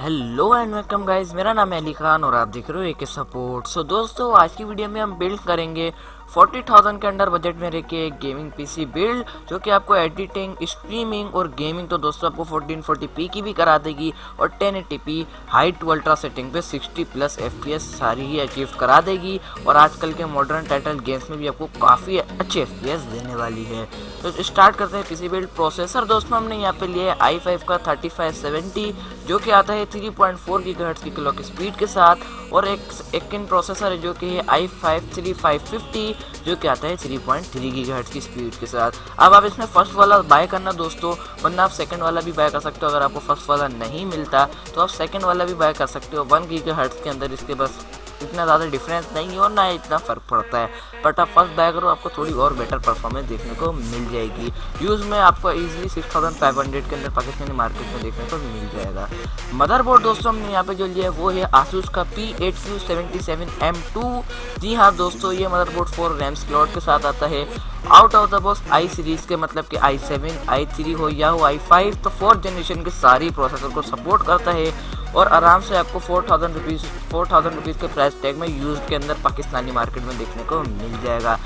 Hello and welcome guys, मेरा नाम है अली खान और आप देख रहे हो एक सपोर्ट। सो दोस्तों, आज की वीडियो में हम बिल्ड करेंगे 40,000 के अंडर बजट में रह के एक गेमिंग पीसी बिल्ड, जो कि आपको एडिटिंग, स्ट्रीमिंग और गेमिंग तो दोस्तों आपको 1440p की भी करा देगी और 1080p high to ultra setting पे 60 प्लस FPS सारी ही अचीव करा देगी। और आजकल के मॉडर्न टाइटल गेम्स में भी आपको काफ़ी अच्छे FPS देने वाली है। तो स्टार्ट करते हैं पीसी बिल्ड। प्रोसेसर दोस्तों हमने यहाँ पे लिया है i5 का 3570, जो कि आता है 3.4 गीगाहर्ट्ज़ की क्लॉक स्पीड के साथ, और एक इन प्रोसेसर है जो कि है i5 3550, जो कि आता है 3.3 गीगाहर्ट्ज़ की स्पीड के साथ। अब आप इसमें फर्स्ट वाला बाय करना दोस्तों, वरना आप सेकंड वाला भी बाय कर सकते हो। अगर आपको फर्स्ट वाला नहीं मिलता तो आप सेकंड वाला भी बाय कर सकते हो। 1 गीगाहर्ट्ज़ के अंदर इसके बस इतना ज़्यादा डिफरेंस नहीं है और ना इतना फ़र्क पड़ता है, बट आप फर्स्ट बाय करो आपको थोड़ी और बेटर परफॉर्मेंस देखने को मिल जाएगी। यूज़ में आपको इजीली 6500 के अंदर पाकिस्तानी मार्केट में देखने को मिल जाएगा। मदरबोर्ड दोस्तों हमने यहाँ पे जो लिया है वो है आसूस का P8Q77M2। जी हाँ दोस्तों, ये मदरबोर्ड 4 रैम स्लॉट के साथ आता है। Out of the box I series के, मतलब कि i7, i3 हो या हो i5, तो 4th जनरेशन के सारी प्रोसेसर को सपोर्ट करता है और आराम से आपको 4,000 रुपीज़ के प्राइस टैग में यूज के अंदर पाकिस्तानी मार्केट में देखने को मिल जाएगा।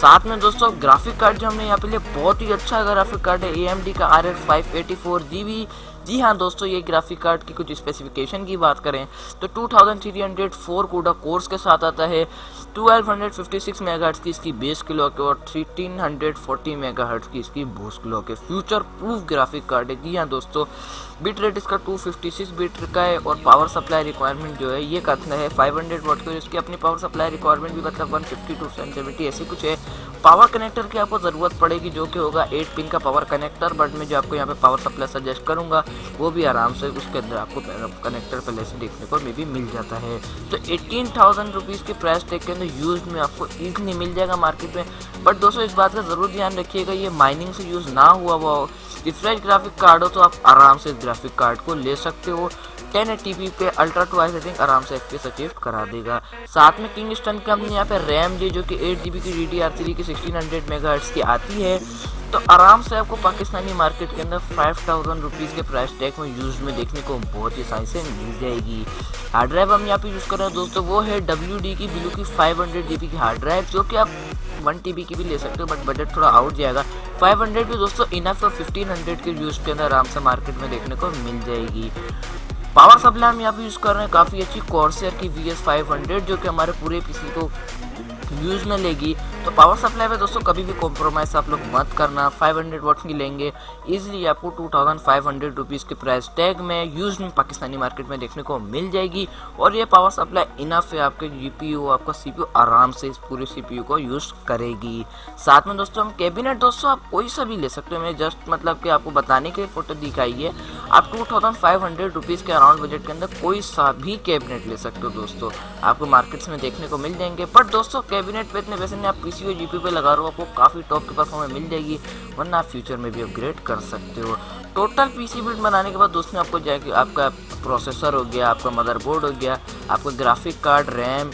साथ में दोस्तों ग्राफिक कार्ड जो हमने यहाँ पे लिया, बहुत ही अच्छा ग्राफिक कार्ड है AMD का RX 584GB। जी हाँ दोस्तों, ये ग्राफिक कार्ड की कुछ स्पेसिफिकेशन की बात करें तो 2304 कूडा कोर्स के साथ आता है। 1256 मेगाहर्ट्ज़ की इसकी बेस क्लॉक है और 1340 मेगाहर्ट्ज़ की इसकी बूस्ट क्लॉक है। फ्यूचर प्रूफ ग्राफिक कार्ड है। जी हाँ दोस्तों, बिट रेट इसका 256 बिट का है और पावर सप्लाई रिक्वायरमेंट जो है ये कहता है 500 वाट की। इसकी अपनी पावर सप्लाई रिक्वायरमेंट भी मतलब 150 to 170 ऐसी कुछ है। पावर कनेक्टर की आपको ज़रूरत पड़ेगी, जो कि होगा 8 पिन का पावर कनेक्टर, बट मैं जो आपको यहाँ पे पावर सप्लाई सजेस्ट करूँगा वो भी आराम से उसके अंदर आपको कनेक्टर पहले से देखने को भी मिल जाता है। तो 18,000 रुपीज़ के प्राइस टैग के अंदर यूज में आपको ईजिली मिल जाएगा मार्केट में। बट दोस्तों इस बात का ज़रूर ध्यान रखिएगा, ये माइनिंग से यूज़ ना हुआ हो। रिफ्रेश ग्राफिक कार्ड हो तो आप आराम से इस ग्राफिक कार्ड को ले सकते हो। 1080p पे अल्ट्रा टू हाई सेटिंग आराम से FPS अचीव करा देगा। साथ में किंगस्टन की हमने यहाँ पे रैम जो कि 8GB की DDR3 की 1600 मेगाहर्ट्ज़ की आती है, तो आराम से आपको पाकिस्तानी मार्केट के अंदर 5,000 रुपीज़ के प्राइस टैग में यूज़ में देखने को बहुत ही आसानी से मिल जाएगी। हार्ड ड्राइव हम यहाँ पे यूज़ कर रहे हैं दोस्तों, वो है WD की ब्लू की 500GB की हार्ड ड्राइव, जो कि आप 1 TB की भी ले सकते हो, बट बजट थोड़ा आउट जाएगा। 500 भी दोस्तों इनफ है, 1500 के यूज़ के अंदर आराम से मार्केट में देखने को मिल जाएगी। पावर सप्लाई हम यहाँ पे यूज़ कर रहे हैं काफ़ी अच्छी कॉर्सर की VS500, जो कि हमारे पूरे पीसी को यूज़ में लेगी। तो पावर सप्लाई में दोस्तों कभी भी कॉम्प्रोमाइज़ आप लोग मत करना। 500 वाट्स की लेंगे, इजीली आपको 2,500 रुपीज़ के प्राइस टैग में यूज़ में पाकिस्तानी मार्केट में देखने को मिल जाएगी। और ये पावर सप्लाई इनफ है, आपके GPU आपका CPU आराम से इस पूरे CPU को यूज़ करेगी। साथ में दोस्तों हम कैबिनेट दोस्तों आप कोई सा भी ले सकते हो, मैं जस्ट मतलब कि आपको बताने के लिए फ़ोटो दिखाई है। आप 2,500 रुपीज़ के अराउंड बजट के अंदर कोई सा भी कैबिनेट ले सकते हो दोस्तों, आपको मार्केट्स में देखने को मिल जाएंगे। बट दोस्तों कैबिनेट पे इतने पैसे नहीं, आप PC और GPU पे लगा रहे हो, आपको काफ़ी टॉप की परफॉर्मेंस मिल जाएगी, वरना आप फ्यूचर में भी अपग्रेड कर सकते हो। टोटल PC बिल्ड बनाने के बाद दोस्तों आपको जाके आपका प्रोसेसर हो गया, आपका मदरबोर्ड हो गया, आपका ग्राफिक कार्ड, रैम,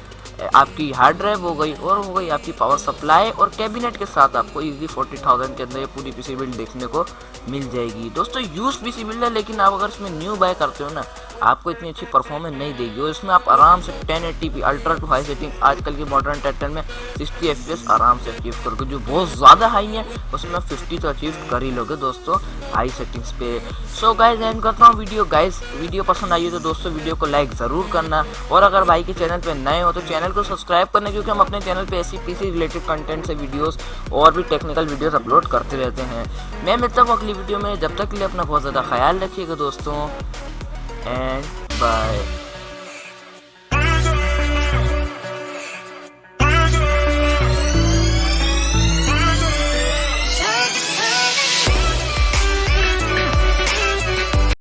आपकी हार्ड ड्राइव हो गई और हो गई आपकी पावर सप्लाई और कैबिनेट के साथ आपको इजीली 40,000 के अंदर ये पूरी PC बिल्ड देखने को मिल जाएगी। दोस्तों यूज PC बिल्ड है, लेकिन आप अगर इसमें न्यू बाय करते हो ना, आपको इतनी अच्छी परफॉर्मेंस नहीं देगी। और इसमें आप आराम से 1080p ultra to high setting आजकल की मॉडर्न टाइटल में 60 FPS आराम से अचीव करोगे। जो बहुत ज़्यादा हाई है उसमें 50 तो अचीव कर ही लोगे दोस्तों हाई सेटिंग्स पे। सो गाइज एंड करता हूँ वीडियो। गाइज वीडियो पसंद आई हो तो दोस्तों वीडियो को लाइक ज़रूर करना, और अगर भाई के चैनल पे नए हो तो चैनल को सब्सक्राइब करना, क्योंकि हम अपने चैनल पे ऐसी PC रिलेटेड कंटेंट से वीडियोस और भी टेक्निकल वीडियोस अपलोड करते रहते हैं। मैं मिलता हूँ अगली वीडियो में, जब तक के लिए अपना बहुत ज़्यादा ख्याल रखिएगा दोस्तों, एंड बाय।